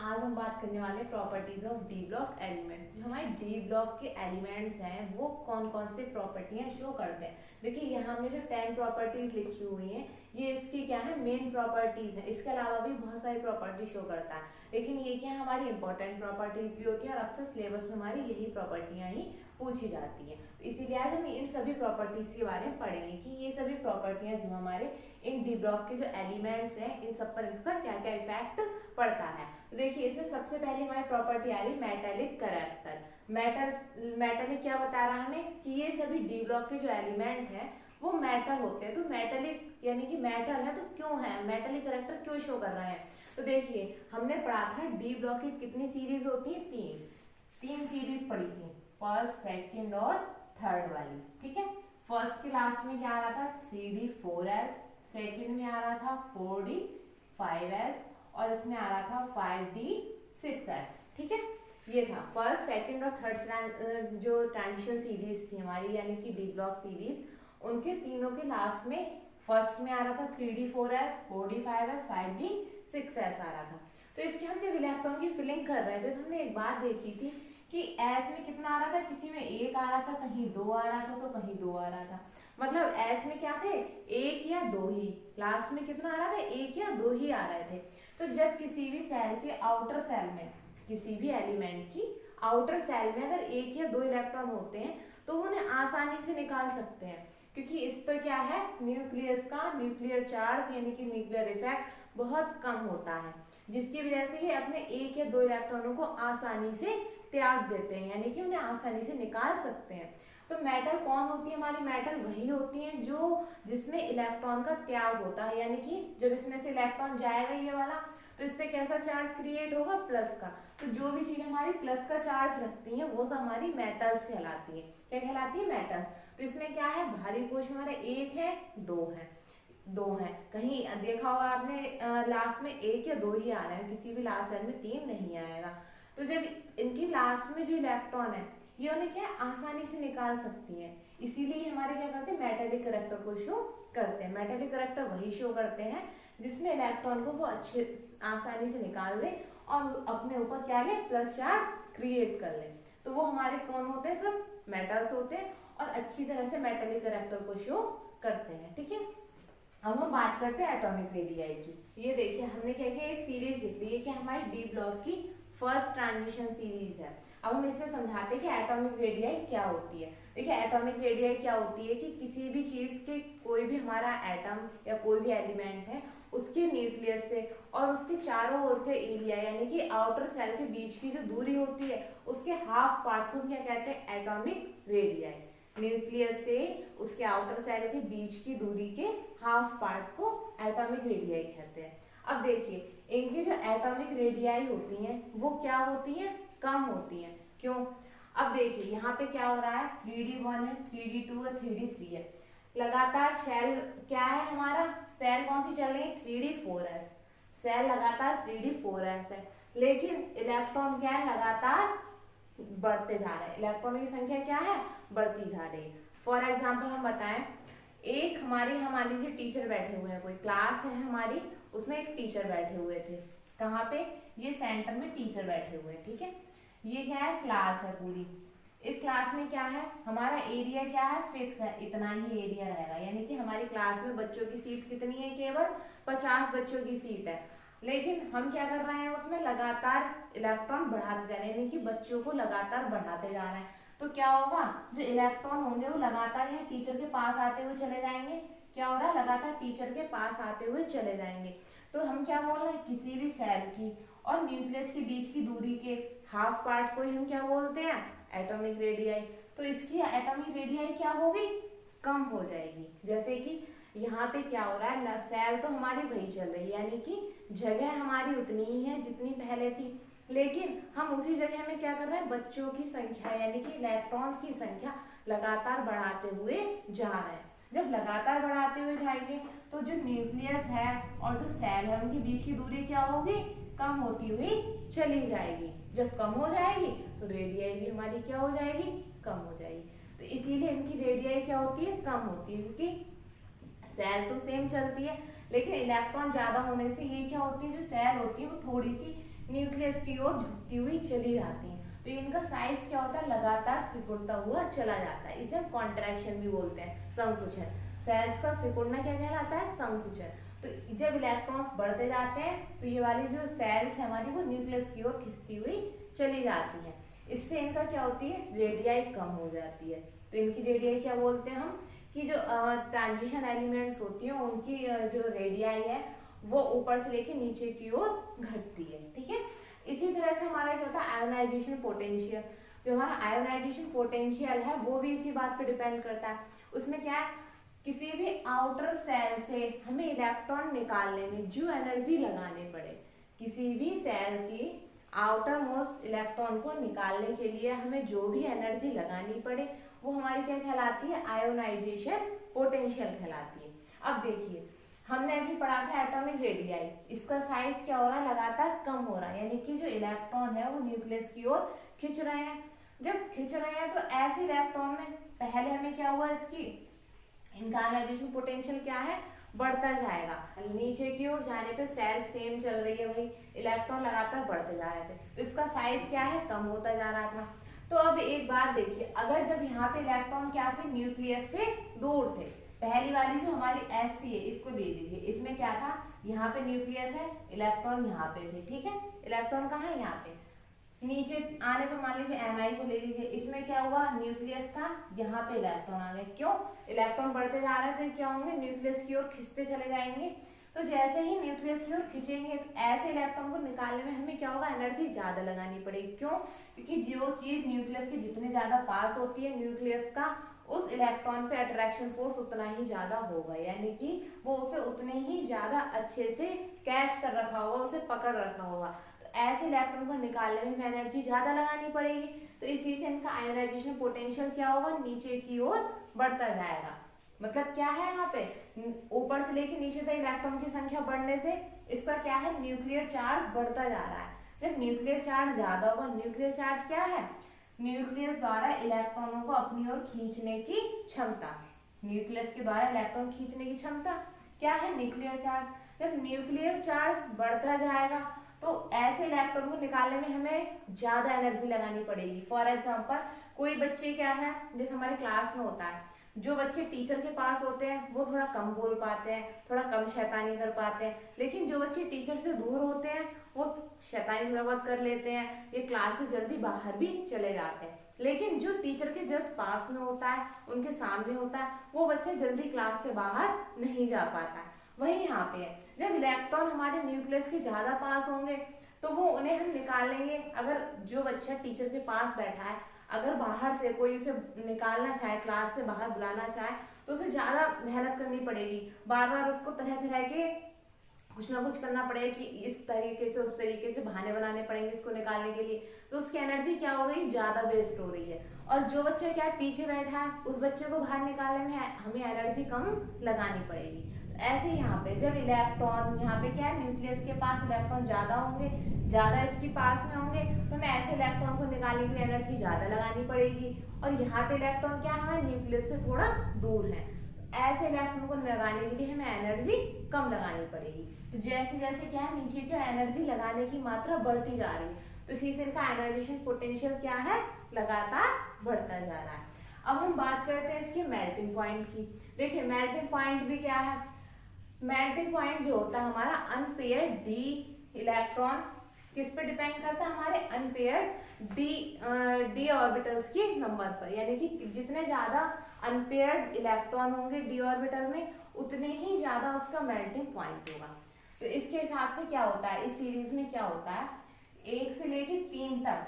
आज हम बात करने वाले हैं properties of D block elements. जो हमारे डी ब्लॉक के एलिमेंट्स हैं वो कौन कौन से प्रॉपर्टियां शो करते हैं। देखिए यहाँ हमने जो 10 प्रॉपर्टीज लिखी हुई हैं ये इसकी क्या है, मेन प्रॉपर्टीज है। इसके अलावा भी बहुत सारी प्रॉपर्टी शो करता है, लेकिन ये क्या है, हमारी इंपॉर्टेंट प्रॉपर्टीज भी होती है और अक्सर सिलेबस में हमारी यही प्रॉपर्टियां ही पूछी जाती है। तो इसीलिए आज हम इन सभी प्रॉपर्टीज के बारे में पढ़ेंगे कि ये सभी प्रॉपर्टियां जो हमारे इन डी ब्लॉक के जो एलिमेंट्स हैं इन सब पर इसका क्या क्या इफेक्ट पड़ता है। तो देखिए इसमें सबसे पहले हमारी प्रॉपर्टी आ रही मेटेलिक कैरेक्टर। मेटेलिक क्या बता रहा है हमें कि ये सभी डी ब्लॉक के जो एलिमेंट हैं वो मेटल होते हैं। तो मेटेलिक यानी कि मेटल है तो क्यों है, मेटेलिक कैरेक्टर क्यों शो कर रहे हैं। तो देखिए हमने पढ़ा था डी ब्लॉक की कितनी सीरीज होती है, तीन सीरीज पढ़ी थी, फर्स्ट सेकेंड और थर्ड वाली। ठीक है, फर्स्ट के लास्ट में क्या आ रहा था 3D 4S, सेकेंड में आ रहा था 4D 5S और इसमें आ रहा था 5D 6S। ठीक है, ये था फर्स्ट सेकंड और थर्ड जो ट्रांजिशन सीरीज थी हमारी यानी कि डी ब्लॉक सीरीज, उनके तीनों के लास्ट में फर्स्ट में आ रहा था 3D 4S, 4D 5S, 5D 6S आ रहा था। तो इसके हम जब इलेक्ट्रॉन की फिलिंग कर रहे थे तो हमने एक बात देखी थी कि एस में कितना आ रहा था, किसी में एक आ रहा था, कहीं दो आ रहा था तो कहीं दो आ रहा था। मतलब एस में क्या थे, एक या दो ही, लास्ट में कितना आ रहा था, एक या दो ही आ रहे थे। तो जब किसी भी सेल के आउटर सेल में, किसी भी एलिमेंट की आउटर सेल में अगर एक या दो इलेक्ट्रॉन होते हैं तो उन्हें आसानी से निकाल सकते हैं, क्योंकि इस पर क्या है, न्यूक्लियस का न्यूक्लियर चार्ज यानी कि न्यूक्लियर इफेक्ट बहुत कम होता है, जिसकी वजह से ये अपने एक या दो इलेक्ट्रॉनों को आसानी से त्याग देते हैं यानी कि उन्हें आसानी से निकाल सकते हैं। तो मेटल कौन होती है हमारी, मेटल वही होती है जो जिसमें इलेक्ट्रॉन का त्याग होता है, यानी कि जब इसमें से इलेक्ट्रॉन जाएगा ये वाला तो इस पे कैसा चार्ज क्रिएट होगा, प्लस का। तो जो भी चीज हमारी प्लस का चार्ज रखती है वो सब हमारी मेटल्स कहलाती है। क्या कहलाती है, मेटल्स। तो इसमें क्या है, भारी कोश में हमारा एक है, दो है, कहीं देखा होगा आपने लास्ट में एक या दो ही आ रहे हैं, किसी भी लास्ट सेल में तीन नहीं आएगा। तो जब इनकी लास्ट में जो इलेक्ट्रॉन है ये उन्हें क्या आसानी से निकाल सकती हैं, इसीलिए हमारे क्या करते हैं, मेटेलिक कैरेक्टर को शो करते हैं। मेटेलिक कैरेक्टर वही शो करते हैं जिसमें इलेक्ट्रॉन को वो अच्छे आसानी से निकाल दे और अपने ऊपर क्या ले, प्लस चार्ज क्रिएट कर ले। तो वो हमारे कौन होते हैं, सब मेटल्स होते हैं और अच्छी तरह से मेटेलिक कैरेक्टर को शो करते हैं। ठीक है, अब हम बात करते हैं एटॉमिक रेडियाई की। ये देखिए हमने क्या किया, एक सीरीज लिख ली है कि हमारी डी ब्लॉक की फर्स्ट ट्रांजिशन सीरीज है। अब हम इसमें समझाते हैं कि एटॉमिक रेडियाई क्या होती है। देखिए एटॉमिक रेडियाई क्या होती है कि किसी भी चीज के कोई भी हमारा एटम या कोई भी एलिमेंट है उसके न्यूक्लियस से और उसके चारों ओर के एरिया यानी कि आउटर सेल के बीच की जो दूरी होती है उसके हाफ पार्ट को हम क्या कहते हैं, एटॉमिक रेडियाई। न्यूक्लियस से उसके आउटर सेल के बीच की दूरी के हाफ पार्ट को एटॉमिक रेडियाई कहते हैं। अब देखिए इनकी जो एटॉमिक रेडियाई होती हैं वो क्या होती हैं, कम होती हैं। क्यों, अब देखिए यहाँ पे क्या हो रहा है, 3D1 है, 3D2 है, 3D3 है, लगातार सेल क्या है हमारा, सेल कौन सी चल रही है, 3D4S, सेल लगातार 3D4S है, लेकिन इलेक्ट्रॉन क्या है, लगातार बढ़ते जा रहे हैं, इलेक्ट्रॉनों की संख्या क्या है, बढ़ती जा रही है। फॉर एग्जाम्पल हम बताएं, एक हमारी मान लीजिए टीचर बैठे हुए हैं, कोई क्लास है हमारी, उसमें एक टीचर बैठे हुए थे, कहाँ पे, ये सेंटर में टीचर बैठे हुए हैं। ठीक है, ये क्या है, क्लास है पूरी। इस क्लास में क्या है, हमारा एरिया क्या है, फिक्स है, इतना ही एरिया रहेगा, यानी कि हमारी क्लास में बच्चों की सीट कितनी है, केवल 50 बच्चों की सीट है। लेकिन हम क्या कर रहे हैं, उसमें लगातार इलेक्ट्रॉन बढ़ाते जा रहे हैं, यानी कि बच्चों को लगातार बढ़ाते जा रहे हैं। तो क्या होगा, जो इलेक्ट्रॉन होंगे वो लगातार यहाँ टीचर के पास आते हुए चले जाएंगे। क्या हो रहा है, लगातार टीचर के पास आते हुए चले जाएंगे। तो हम क्या बोल रहे हैं, किसी भी सेल की और न्यूक्लियस के बीच की दूरी के हाफ पार्ट को ही हम क्या बोलते हैं, एटॉमिक रेडियाई। तो इसकी एटॉमिक रेडियाई क्या होगी, कम हो जाएगी। जैसे कि यहाँ पे क्या हो रहा है, सेल तो हमारी वही चल रही है, यानी कि जगह हमारी उतनी ही है जितनी पहले थी, लेकिन हम उसी जगह में क्या कर रहे हैं, बच्चों की संख्या यानी कि इलेक्ट्रॉन्स की संख्या लगातार बढ़ाते हुए जा रहे हैं। जब लगातार बढ़ाते हुए जाएंगे तो जो न्यूक्लियस है और जो सेल है उनके बीच की दूरी क्या होगी, कम होती हुई चली जाएगी। जब कम हो जाएगी तो रेडियाई भी हमारी क्या हो जाएगी, कम हो जाएगी। तो इसीलिए इनकी रेडियाई क्या होती है, कम होती है, क्योंकि सेल तो सेम चलती है लेकिन इलेक्ट्रॉन ज्यादा होने से ये क्या होती है, जो सेल होती है वो थोड़ी सी न्यूक्लियस की ओर झुकती हुई चली जाती हैं। तो इनका साइज क्या होता है, लगातार सिकुड़ता हुआ चला जाता है। इसे हम कॉन्ट्रैक्शन भी बोलते हैं, संकुचन। सेल्स का सिकुड़ना क्या कहलाता है, संकुचन। तो जब इलेक्ट्रॉन्स बढ़ते जाते हैं तो ये वाली जो सेल्स है हमारी वो न्यूक्लियस की ओर खिंचती हुई चली जाती है। इससे इनका क्या होती है, रेडियाई कम हो जाती है। तो इनकी रेडियाई क्या बोलते हैं हम, कि जो ट्रांजिशन एलिमेंट्स होती हैं उनकी जो रेडियाई है वो ऊपर से लेके नीचे की ओर घटती है। ठीक है, इसी तरह से हमारा क्या होता है, आयोनाइजेशन पोटेंशियल। जो हमारा आयोनाइजेशन पोटेंशियल है वो भी इसी बात पे डिपेंड करता है। उसमें क्या है, किसी भी आउटर सेल से हमें इलेक्ट्रॉन निकालने में जो एनर्जी लगानी पड़े, किसी भी सेल की आउटर मोस्ट इलेक्ट्रॉन को निकालने के लिए हमें जो भी एनर्जी लगानी पड़े वो हमारी क्या कहलाती है, आयोनाइजेशन पोटेंशियल कहलाती है। अब देखिए, हमने अभी पढ़ा था एटॉमिक रेडियाई, इसका साइज क्या हो रहा है, लगातार कम हो रहा है, यानी कि जो इलेक्ट्रॉन है वो न्यूक्लियस की ओर खिंच रहे हैं। जब खिंच रहे हैं तो ऐसे इलेक्ट्रॉन में पहले हमें क्या हुआ, इसकी इनका आयोनाइजेशन पोटेंशियल क्या है, बढ़ता जाएगा। नीचे की ओर जाने पे सेल सेम चल रही है भाई, इलेक्ट्रॉन लगातार बढ़ते जा रहे थे, तो इसका साइज क्या है, कम होता जा रहा था। तो अब एक बात देखिए, अगर जब यहाँ पे इलेक्ट्रॉन क्या थे, न्यूक्लियस से दूर थे, पहली वाली जो हमारी SC है इसको ले लीजिए, इसमें क्या था, यहाँ पे न्यूक्लियस है, इलेक्ट्रॉन यहाँ पे थे। ठीक है, इलेक्ट्रॉन कहाँ है, यहाँ पे। नीचे आने पे मान लीजिए Ni को ले लीजिए, इसमें क्या हुआ, न्यूक्लियस था, यहाँ पे इलेक्ट्रॉन आ गए। क्यों, इलेक्ट्रॉन बढ़ते जा रहे हैं तो क्या होंगे, न्यूक्लियस की ओर खिंचते चले जाएंगे। तो जैसे ही न्यूक्लियस की ओर खिंचेंगे तो ऐसे इलेक्ट्रॉन को निकालने में हमें क्या होगा, एनर्जी ज्यादा लगानी पड़ेगी। क्यों, क्योंकि जो चीज न्यूक्लियस के जितने ज्यादा पास होती है न्यूक्लियस का, उस इलेक्ट्रॉन पे अट्रैक्शन फोर्स उतना ही ज्यादा होगा, यानी कि वो उसे उतने ही ज्यादा अच्छे से कैच कर रखा होगा, उसे पकड़ रखा होगा। ऐसे इलेक्ट्रॉन को निकालने में हमें एनर्जी ज्यादा लगानी पड़ेगी। तो इसी से इनका आयोनाइजेशन पोटेंशियल क्या होगा, नीचे की ओर बढ़ता जाएगा। मतलब क्या है, यहाँ पे ऊपर से लेके नीचे तक इलेक्ट्रॉन की संख्या बढ़ने से इसका क्या है, न्यूक्लियर चार्ज बढ़ता जा रहा है। जब न्यूक्लियर चार्ज ज्यादा होगा, न्यूक्लियर चार्ज क्या है, न्यूक्लियस द्वारा इलेक्ट्रॉनों को अपनी ओर खींचने की क्षमता, न्यूक्लियस के द्वारा इलेक्ट्रॉन खींचने की क्षमता क्या है, न्यूक्लियर चार्ज। जब न्यूक्लियर चार्ज बढ़ता जाएगा तो ऐसे इलेक्ट्रॉन को निकालने में हमें ज्यादा एनर्जी लगानी पड़ेगी। फॉर एग्जांपल, कोई बच्चे क्या है, जैसे हमारे क्लास में होता है, जो बच्चे टीचर के पास होते हैं वो थोड़ा कम बोल पाते हैं, थोड़ा कम शैतानी कर पाते हैं, लेकिन जो बच्चे टीचर से दूर होते हैं वो शैतानी थोड़ा बहुत कर लेते हैं, ये क्लास से जल्दी बाहर भी चले जाते हैं। लेकिन जो टीचर के जस्ट पास में होता है, उनके सामने होता है, वो बच्चे जल्दी क्लास से बाहर नहीं जा पाता है। वही यहाँ पे है, जब इलेक्ट्रॉन हमारे न्यूक्लियस के ज्यादा पास होंगे तो वो उन्हें हम निकालेंगे। अगर जो बच्चा टीचर के पास बैठा है, अगर बाहर से कोई उसे निकालना चाहे, क्लास से बाहर बुलाना चाहे, तो उसे ज्यादा मेहनत करनी पड़ेगी, बार बार उसको तरह तरह के कुछ ना कुछ करना पड़ेगा कि इस तरीके से उस तरीके से बहाने बनाने पड़ेंगे इसको निकालने के लिए। तो उसकी एनर्जी क्या हो गई, ज्यादा वेस्ट हो रही है। और जो बच्चा क्या है पीछे बैठा है, उस बच्चे को बाहर निकालने में हमें एनर्जी कम लगानी पड़ेगी। ऐसे यहाँ पे जब इलेक्ट्रॉन यहाँ पे क्या है, न्यूक्लियस के पास इलेक्ट्रॉन ज्यादा होंगे, ज्यादा इसके पास में होंगे, तो हमें ऐसे इलेक्ट्रॉन को निकालने के लिए एनर्जी ज्यादा लगानी पड़ेगी। और यहाँ पे इलेक्ट्रॉन क्या है, न्यूक्लियस से थोड़ा दूर है, ऐसे इलेक्ट्रॉन को लगाने के लिए हमें एनर्जी कम लगानी पड़ेगी। तो जैसे जैसे क्या है, नीचे की एनर्जी लगाने की मात्रा बढ़ती जा रही है, तो इसी से इनका आयोनाइजेशन पोटेंशियल क्या है, लगातार बढ़ता जा रहा है। अब हम बात करते हैं इसके मेल्टिंग पॉइंट की। देखिए मेल्टिंग पॉइंट भी क्या है, मेल्टिंग पॉइंट जो होता है हमारा अनपेयर्ड डी इलेक्ट्रॉन किस पे डिपेंड करता है, हमारे अनपेयर्ड डी ऑर्बिटल्स के नंबर पर, यानी कि जितने ज्यादा अनपेयर्ड इलेक्ट्रॉन होंगे डी ऑर्बिटल में उतने ही ज्यादा उसका मेल्टिंग पॉइंट होगा। तो इसके हिसाब से क्या होता है, इस सीरीज में क्या होता है, 1 से लेके 3 तक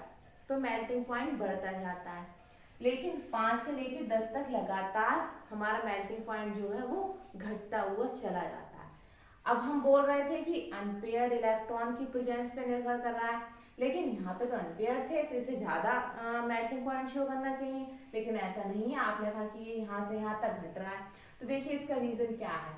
तो मेल्टिंग पॉइंट बढ़ता जाता है, लेकिन 5 से लेके 10 तक लगातार हमारा मेल्टिंग पॉइंट जो है वो घटता हुआ चला जाता है। अब हम बोल रहे थे कि अनपेयर्ड इलेक्ट्रॉन की प्रेजेंस पे निर्भर कर रहा है, लेकिन यहाँ पे तो अनपेयर्ड थे तो इसे ज्यादा मेल्टिंग पॉइंट शो करना चाहिए, लेकिन ऐसा नहीं है। आपने कहा कि ये यहाँ से यहाँ तक घट रहा है, तो देखिए इसका रीजन क्या है,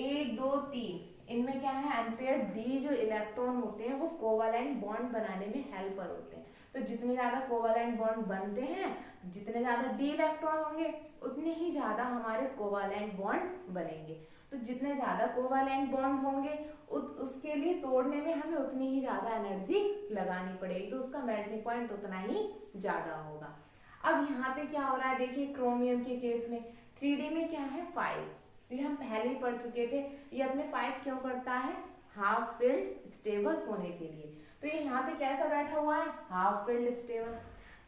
1 2 3 इनमें क्या है, अनपेयर्ड डी जो इलेक्ट्रॉन होते हैं वो कोवैलेंट बॉन्ड बनाने में हेल्पर होते हैं। तो जितने ज्यादा कोवैलेंट बॉन्ड बनते हैं, जितने ज्यादा डी इलेक्ट्रॉन होंगे उतने ही ज्यादा हमारे कोवैलेंट बॉन्ड बनेंगे। तो जितने ज्यादा कोवालेंट बॉन्ड होंगे उसके लिए तोड़ने में हमें उतनी ही ज्यादा एनर्जी लगानी पड़ेगी, तो उसका मेल्टिंग पॉइंट उतना ही ज्यादा होगा। अब यहाँ पे क्या हो रहा है, देखिए क्रोमियम के केस में 3D में क्या है 5, तो ये हम पहले ही पढ़ चुके थे। ये अपने 5 क्यों करता है, हाफ फिल्ड स्टेबल होने के लिए। तो ये यहाँ पे कैसा बैठा हुआ है, हाफ फिल्ड स्टेबल।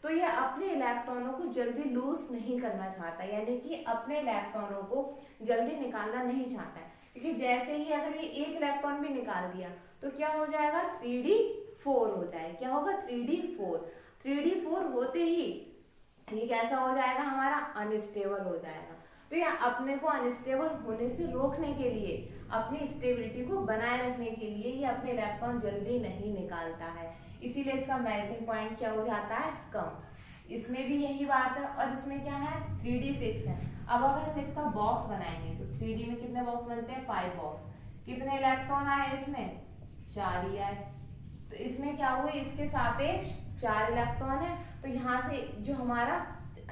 तो ये अपने इलेक्ट्रॉनों को जल्दी लूज नहीं करना चाहता, यानी कि अपने इलेक्ट्रॉनों को जल्दी निकालना नहीं चाहता है, क्योंकि जैसे ही अगर ये एक इलेक्ट्रॉन भी निकाल दिया तो क्या हो जाएगा 3D4 हो जाएगा। क्या होगा 3D4। 3D4 होते ही ये कैसा हो जाएगा, हमारा अनस्टेबल हो जाएगा। तो ये अपने को अनस्टेबल होने से रोकने के लिए, अपनी स्टेबिलिटी को बनाए रखने के लिए ये अपने इलेक्ट्रॉन जल्दी नहीं निकालता है, इसीलिए इसका मेल्टिंग पॉइंट क्या हो जाता है, कम। इसमें भी यही बात है, और इसमें क्या है 3D6 है। अब अगर हम इसका बॉक्स बनाएंगे तो 3D में कितने बॉक्स बनते हैं, 5 बॉक्स। कितने इलेक्ट्रॉन आए इसमें, 4 ही आए। तो इसमें क्या हुए, इसके सापेक्ष 4 इलेक्ट्रॉन है, तो यहाँ से जो हमारा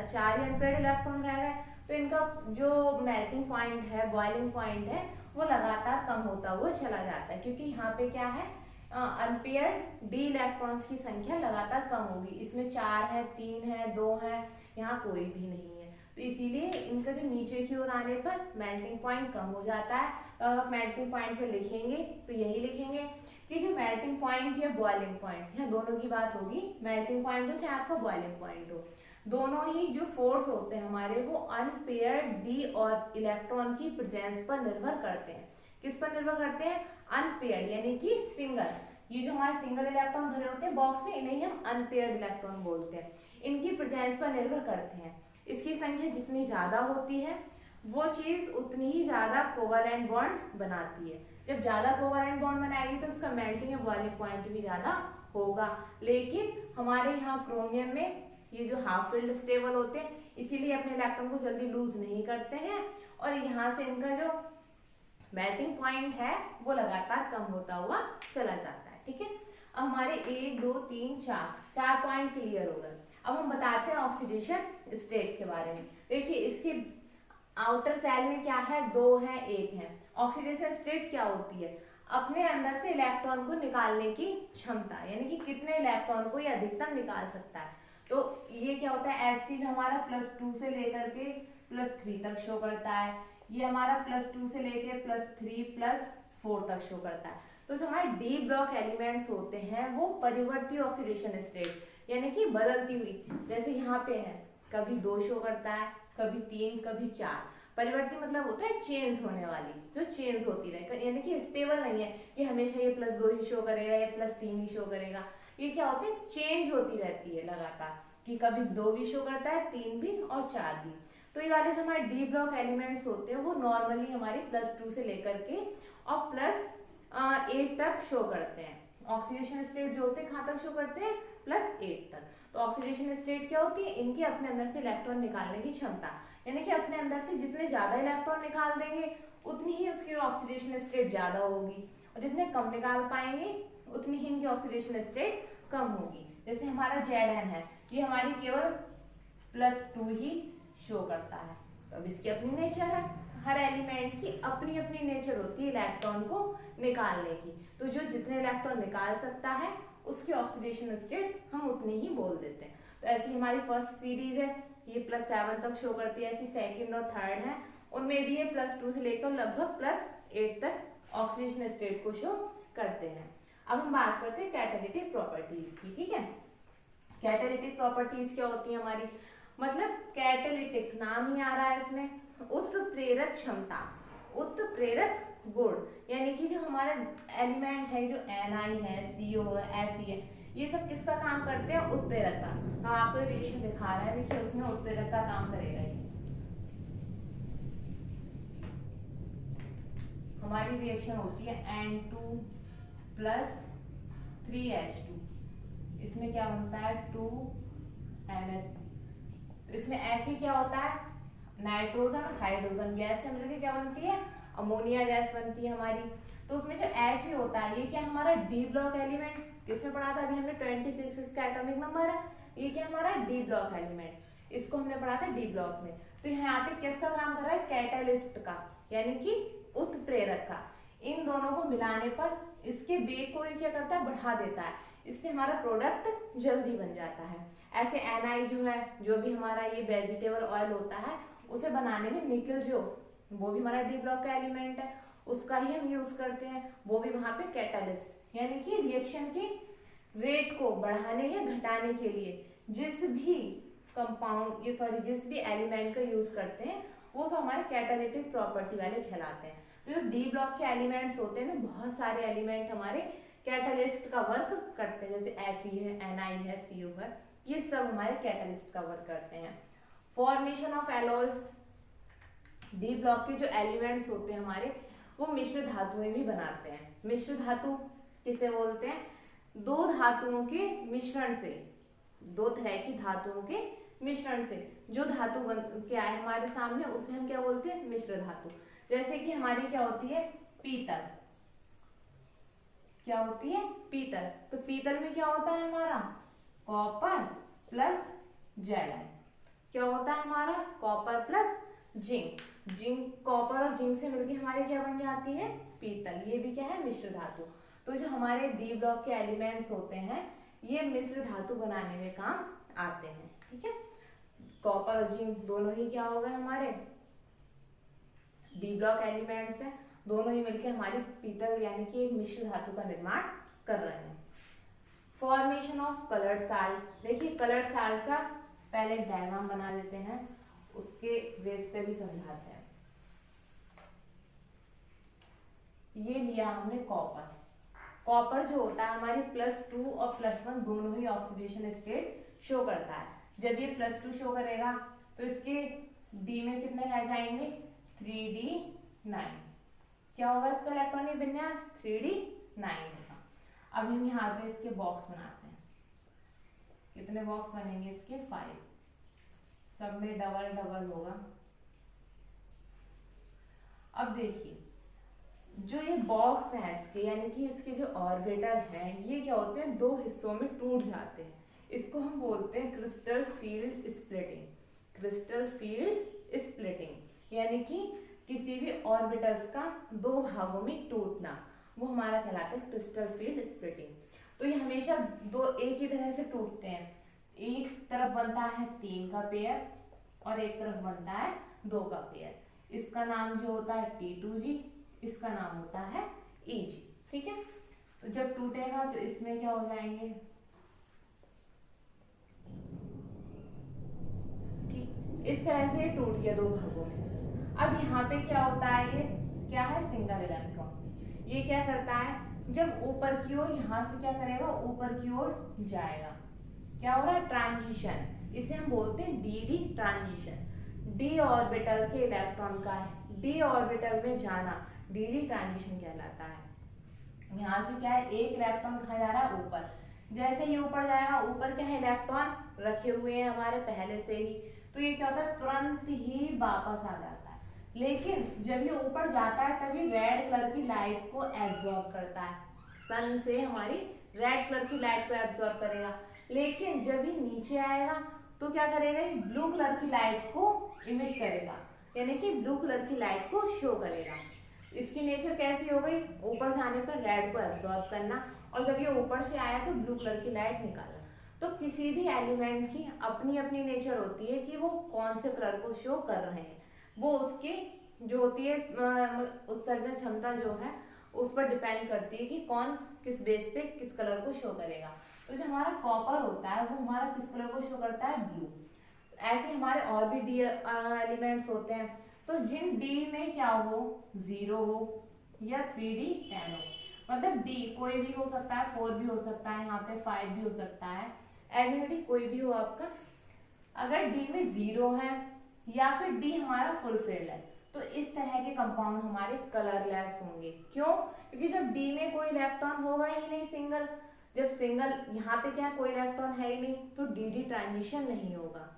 4 ही अनपेयर्ड इलेक्ट्रॉन रह गए, तो इनका जो मेल्टिंग पॉइंट है, बॉइलिंग पॉइंट है, वो लगातार कम होता हुआ चला जाता है, क्योंकि यहाँ पे क्या है अनपेयर्ड डी इलेक्ट्रॉन्स की संख्या लगातार कम होगी। इसमें 4 है, 3 है, 2 है, यहाँ कोई भी नहीं है, तो इसीलिए इनका जो नीचे की ओर आने पर मेल्टिंग पॉइंट कम हो जाता है। तो अगर मेल्टिंग पॉइंट पे लिखेंगे तो यही लिखेंगे कि जो मेल्टिंग पॉइंट या बॉइलिंग पॉइंट, यहाँ दोनों की बात होगी, मेल्टिंग पॉइंट हो चाहे आपका बॉइलिंग पॉइंट हो, दोनों ही जो फोर्स होते हैं हमारे, वो अनपेयर्ड डी और इलेक्ट्रॉन की प्रेजेंस पर निर्भर करते हैं। किस पर निर्भर करते हैं, अनपेयर्ड यानी कि सिंगल। ये जो हमारे सिंगल इलेक्ट्रॉन भरे होते हैं बॉक्स में, इन्हें हम अनपेयर्ड इलेक्ट्रॉन बोलते हैं। इनकी प्रेजेंस पर निर्भर करते हैं। इसकी संख्या जितनी ज्यादा होती है वो चीज उतनी ही ज्यादा कोवैलेंट बॉन्ड बनाती है। जब ज्यादा कोवैलेंट बॉन्ड बनाएगी तो उसका मेल्टिंग या बॉइलिंग पॉइंट भी ज्यादा होगा। लेकिन हमारे यहाँ क्रोमियम में ये जो हाफ फिल्ड स्टेबल होते हैं, इसीलिए अपने इलेक्ट्रॉन को जल्दी लूज नहीं करते हैं, और यहाँ से इनका जो मेल्टिंग पॉइंट है वो लगातार कम होता हुआ चला जाता है। ठीक है, अब हमारे 1 2 3 4 पॉइंट क्लियर हो गए। अब हम बताते हैं ऑक्सीडेशन स्टेट के बारे में। देखिए इसके आउटर सेल में क्या है, 2 है 1 है। ऑक्सीडेशन स्टेट क्या होती है, अपने अंदर से इलेक्ट्रॉन को निकालने की क्षमता, यानी कि कितने इलेक्ट्रॉन को ये अधिकतम निकाल सकता है। तो ये क्या होता है, एस चीज हमारा +2 से लेकर के +3 तक शो करता है। ये हमारा +2 से लेकर +3 +4 तक शो करता है। तो जो हमारे डी ब्लॉक एलिमेंट्स होते हैं वो परिवर्ती ऑक्सीडेशन स्टेट, यानी कि बदलती हुई, जैसे यहाँ पे है कभी 2 शो करता है, कभी 3, कभी 4। परिवर्ती मतलब होता है चेंज होने वाली, जो चेंज होती रहे, यानी कि स्टेबल नहीं है कि हमेशा ये +2 ही शो करेगा या +3 ही शो करेगा। ये क्या होते हैं, चेंज होती रहती है लगातार, कि कभी 2 भी शो करता है, 3 भी और 4 भी। तो ये वाले जो हमारे डी ब्लॉक एलिमेंट्स होते हैं वो नॉर्मली हमारी +2 से लेकर के और +8 तक शो करते हैं। ऑक्सीडेशन स्टेट जो होते हैं कहाँ तक शो करते हैं, +8 तक। तो ऑक्सीडेशन स्टेट क्या होती है, इनकी अपने अंदर से इलेक्ट्रॉन निकालने की क्षमता, यानी कि अपने अंदर से जितने ज्यादा इलेक्ट्रॉन निकाल देंगे उतनी ही उसकी ऑक्सीडेशन स्टेट ज्यादा होगी, और जितने कम निकाल पाएंगे उतनी ही इनकी ऑक्सीडेशन स्टेट कम होगी। जैसे हमारा Zn है, ये हमारी केवल +2 ही शो करता है। तो अब इसकी अपनी नेचर है, हर एलिमेंट की अपनी अपनी नेचर होती है इलेक्ट्रॉन को निकालने की। तो जो जितने इलेक्ट्रॉन निकाल सकता है उसकी ऑक्सीडेशन स्टेट हम उतनी ही बोल देते हैं। तो ऐसी हमारी फर्स्ट सीरीज है, ये +7 तक शो करती है। ऐसी सेकंड और थर्ड है, उनमें भी ये +2 से लेकर लगभग +8 तक ऑक्सीडेशन स्टेट को शो करते हैं। अब हम बात करते हैं कैटालिटिक प्रॉपर्टीज की। ठीक है, कैटालिटिक प्रॉपर्टीज क्या होती है हमारी, मतलब कैटालिटिक नाम ही आ रहा है इसमें, उत्प्रेरक क्षमता, उत्प्रेरक गुण, यानी कि जो हमारे एलिमेंट है, जो Ni है, CO है, Fe है, ये सब किसका काम करते हैं, उत्प्रेरक का। हाँ, आपको रिएक्शन दिखा रहा है, देखिए उसमें उत्प्रेरक का काम करेगा। हमारी रिएक्शन होती है N2 + 3H2, इसमें क्या बनता है 2NH3। तो इसमें Fe क्या होता है, नाइट्रोजन हाइड्रोजन गैस से मिलकर क्या बनती है, अमोनिया गैस बनती है हमारी। तो उसमें जो Fe होता है ये क्या हमारा डी ब्लॉक एलिमेंट, किसमें पढ़ा था अभी हमने 26 इसका एटॉमिक नंबर है, ये क्या हमारा डी ब्लॉक एलिमेंट, इसको हमने पढ़ा था डी ब्लॉक में। तो यहाँ पे किसका काम कर रहा है, कैटलिस्ट का, यानी कि उत्प्रेरक का, इन दोनों को मिलाने पर इसके वेग को क्या करता है, बढ़ा देता है। इससे हमारा प्रोडक्ट जल्दी बन जाता है। ऐसे NI जो है, जो भी हमारा ये वेजिटेबल ऑयल होता है, उसे बनाने में निकल जो, वो भी हमारा डी ब्लॉक का एलिमेंट है, उसका ही हम यूज करते हैं। वो भी वहां पे कैटालिस्ट, यानी कि रिएक्शन के रेट को बढ़ाने या घटाने के लिए जिस भी कंपाउंड जिस भी एलिमेंट का यूज करते हैं, वो सब हमारे कैटालिटिक प्रॉपर्टी वाले कहलाते हैं। तो जो डी ब्लॉक के एलिमेंट्स होते हैं ना, बहुत सारे एलिमेंट हमारे कैटालिस्ट का वर्क करते हैं, जैसे Fe है, Ni है, CO है, ये सब हमारे कैटालिस्ट का वर्क करते हैं। फॉर्मेशन ऑफ एलोल्स, डी ब्लॉक के जो एलिमेंट्स होते हैं हमारे, वो मिश्र धातुएं भी बनाते हैं। मिश्र धातु किसे बोलते हैं, दो धातुओं के मिश्रण से, दो तरह की धातुओं के मिश्रण से जो धातु बन के आए हमारे सामने, उसे हम क्या बोलते हैं, मिश्र धातु। जैसे कि हमारी क्या होती है, पीतल, क्या होती है, पीतल। तो पीतल में क्या होता है हमारा, कॉपर प्लस Zn, क्या होता है हमारा, copper plus zinc. Zinc, copper और जिंक से मिलके हमारे क्या बन जाती है, पीतल। ये भी क्या है, मिश्र धातु। तो जो हमारे डी ब्लॉक के एलिमेंट्स होते हैं, ये मिश्र धातु बनाने में काम आते हैं। ठीक है, कॉपर और जिंक दोनों ही क्या हो गए, हमारे डी ब्लॉक एलिमेंट्स हैं, दोनों ही मिलकर हमारी पीतल यानी कि एक मिश्र धातु का निर्माण कर रहे हैं। फॉर्मेशन ऑफ कलर्ड साल्ट, देखिए कलर्ड साल्ट का पहले एक डायग्राम बना लेते हैं, उसके बेस पे भी समझाते हैं। ये लिया हमने कॉपर। कॉपर जो होता है हमारी +2 और +1 दोनों ही ऑक्सीडेशन स्टेट शो करता है। जब ये +2 शो करेगा तो इसके डी में कितने रह जाएंगे, 3D9। क्या होगा इसका इलेक्ट्रॉनिक विन्यास, 3D9 होगा। अब हम यहाँ पे इसके बॉक्स बनाते हैं। कितने बॉक्स बनेंगे इसके, 5, सब में डबल डबल होगा। अब देखिए जो ये बॉक्स हैं इसके, यानी कि इसके जो ऑर्बिटल हैं, ये क्या होते हैं, दो हिस्सों में टूट जाते हैं। इसको हम बोलते हैं crystal field splitting. Crystal field splitting यानी कि किसी भी ऑर्बिटल्स का दो भागों में टूटना, वो हमारा कहलाता है क्रिस्टल फील्ड स्प्लिटिंग। तो ये हमेशा दो एक ही तरह से टूटते हैं। एक तरफ बनता है 3 का पेयर और एक तरफ बनता है 2 का पेयर। इसका नाम जो होता है T2G, इसका नाम होता है EG। ठीक है, तो जब टूटेगा तो इसमें क्या हो जाएंगे, ठीक इस तरह से टूट गया 2 भागों में। अब यहाँ पे क्या होता है, ये क्या है, सिंगल इलेक्ट्रॉन। ये क्या करता है, जब ऊपर की ओर, यहाँ से क्या करेगा, ऊपर की ओर जाएगा, क्या हो रहा है, ट्रांजिशन। इसे हम बोलते हैं डी ट्रांजिशन। डी ऑर्बिटल के इलेक्ट्रॉन का है डी ऑर्बिटल में जाना, डी ट्रांजिशन कहलाता है। यहाँ से क्या है, एक इलेक्ट्रॉन कहा जा रहा है ऊपर, जैसे ही ऊपर जाएगा, ऊपर क्या है, इलेक्ट्रॉन रखे हुए हैं हमारे पहले से ही, तो ये क्या होता है, तुरंत ही वापस आ जाता है। लेकिन जब ये ऊपर जाता है तभी रेड कलर की लाइट को एब्जॉर्ब करता है, सन से हमारी रेड कलर की लाइट को एब्जॉर्ब करेगा। लेकिन जब ये नीचे आएगा तो क्या करेगा, ब्लू कलर की लाइट को इमिट करेगा, यानी कि ब्लू कलर की लाइट को शो करेगा। इसकी नेचर कैसी हो गई, ऊपर जाने पर रेड को एब्जॉर्ब करना, और जब ये ऊपर से आया तो ब्लू कलर की लाइट निकालना। तो किसी भी एलिमेंट की अपनी अपनी नेचर होती है कि वो कौन से कलर को शो कर रहे हैं, वो उसके जो होती है उत्सर्जन क्षमता जो है उस पर डिपेंड करती है कि कौन किस बेस पे किस कलर को शो करेगा। तो जो हमारा कॉपर होता है वो हमारा किस कलर को शो करता है, ब्लू। ऐसे हमारे और भी डी एलिमेंट्स होते हैं, तो जिन डी में क्या हो, 0 हो या 3D10 हो, मतलब डी कोई भी हो सकता है, 4 भी हो सकता है, यहाँ पे 5 भी हो सकता है, एडिनिटी कोई भी हो आपका। अगर डी में 0 है या फिर डी हमारा फुल फिल्ड है, तो इस तरह के कंपाउंड हमारे कलरलेस होंगे। क्यों, क्योंकि जब डी में कोई इलेक्ट्रॉन होगा ही नहीं, सिंगल, जब सिंगल यहाँ पे क्या कोई इलेक्ट्रॉन है ही नहीं, तो डी ट्रांजिशन नहीं होगा।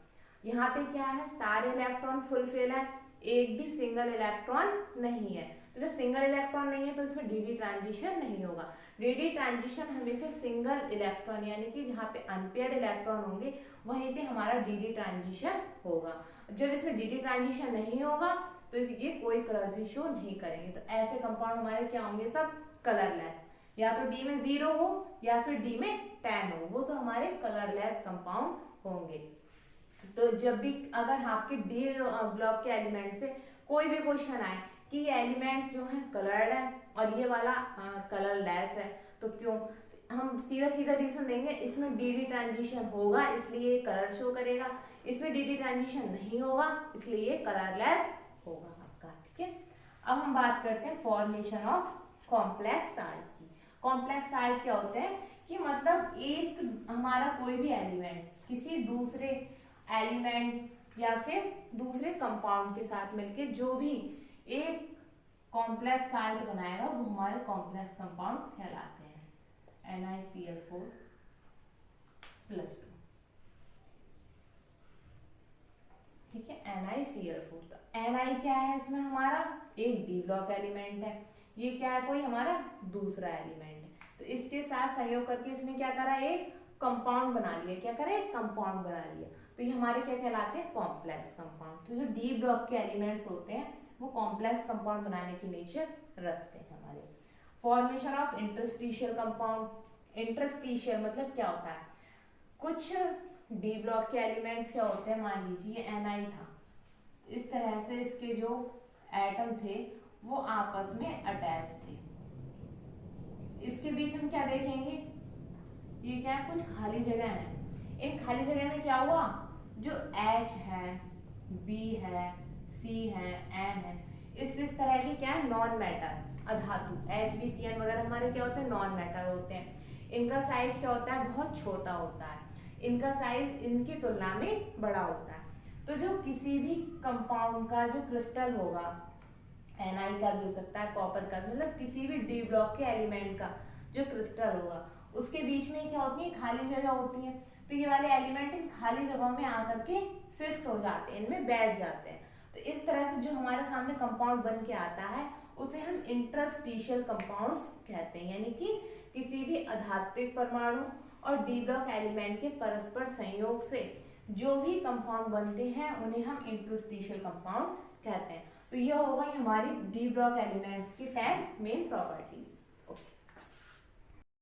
यहाँ पे क्या है, सारे इलेक्ट्रॉन फुलफिल है, एक भी सिंगल इलेक्ट्रॉन नहीं है। तो जब सिंगल इलेक्ट्रॉन नहीं है तो इसमें डी ट्रांजिशन नहीं होगा। डी ट्रांजिशन हमेशा सिंगल इलेक्ट्रॉन, यानी कि जहाँ पे अनपेयर्ड इलेक्ट्रॉन होंगे वहीं पे हमारा डी ट्रांजिशन होगा। जब इसमें डी ट्रांजिशन नहीं होगा तो ये कोई कलर भी शो नहीं करेंगे। तो ऐसे कंपाउंड हमारे क्या होंगे, सब कलरलेस, या तो डी में 0 हो या फिर डी में 10 हो, वो सब हमारे कलरलेस कंपाउंड होंगे। तो जब भी अगर आपके डी ब्लॉक के एलिमेंट से कोई भी क्वेश्चन आए कि ये एलिमेंट्स जो है कलर्ड है और ये वाला कलरलेस है, तो क्यों, हम सीधा सीधा रीजन देंगे, इसमें डी डी ट्रांजिशन होगा इसलिए ये कलर शो करेगा, इसमें डी डी ट्रांजिशन नहीं होगा इसलिए ये कलरलेस होगा आपका। ठीक है, अब हम बात करते हैं फॉर्मेशन ऑफ कॉम्प्लेक्स साल्ट की। कॉम्प्लेक्स साल्ट क्या होते हैं कि मतलब एक हमारा कोई भी एलिमेंट किसी दूसरे एलिमेंट या फिर दूसरे कंपाउंड के साथ मिलके जो भी एक कॉम्प्लेक्स साल्ट बनाएगा वो हमारे कॉम्प्लेक्स कंपाउंड कहलाते हैं। NiCl4 + 2, ठीक है, NiCl4। तो Ni क्या है, इसमें हमारा एक डी ब्लॉक एलिमेंट है, ये क्या है, कोई हमारा दूसरा एलिमेंट है, तो इसके साथ संयोग करके इसने क्या करा, एक कंपाउंड बना लिया। क्या करा, एक कंपाउंड बना लिया, तो ये हमारे क्या कहलाते हैं, कॉम्प्लेक्स कंपाउंड। तो जो डी ब्लॉक के एलिमेंट्स होते हैं वो कॉम्प्लेक्स कंपाउंड बनाने की नेचर रखते हैं हमारे। Formation of interstitial compound. Interstitial मतलब क्या होता है, कुछ डी ब्लॉक के एलिमेंट्स क्या होते हैं, मान लीजिए Ni था, इस तरह से इसके जो एटम थे वो आपस में अटैच थे, इसके बीच हम क्या देखेंगे, ये क्या है, कुछ खाली जगह है, इन खाली जगह में क्या हुआ, जो H है, B है, C है, N है, इस तरह के क्या है, नॉन मैटर अधातु HbCN वगैरह हमारे क्या होते हैं, नॉन मैटर होते हैं। इनका साइज क्या होता है, बहुत छोटा होता है, इनका साइज इनकी तुलना में बड़ा होता है। तो जो किसी भी कंपाउंड का जो क्रिस्टल होगा, Ni का भी हो सकता है, कॉपर का, मतलब किसी भी डी ब्लॉक के एलिमेंट का जो क्रिस्टल होगा उसके बीच में क्या होती है, खाली जगह होती है। तो ये वाले एलिमेंट इन खाली जगहों में आकर के शिफ्ट हो जाते हैं, इनमें बैठ जाते हैं। तो इस तरह से जो हमारे सामने कंपाउंड बन के आता है उसे हम इंटरस्टिशियल कंपाउंड्स कहते हैं, यानी कि किसी भी अधात्विक परमाणु और डी ब्लॉक एलिमेंट के परस्पर संयोग से जो भी कंपाउंड बनते हैं उन्हें हम इंटरस्टिशियल कंपाउंड कहते हैं। तो यह होगा हमारी डी ब्लॉक एलिमेंट्स की 10 मेन प्रॉपर्टीज। ओके।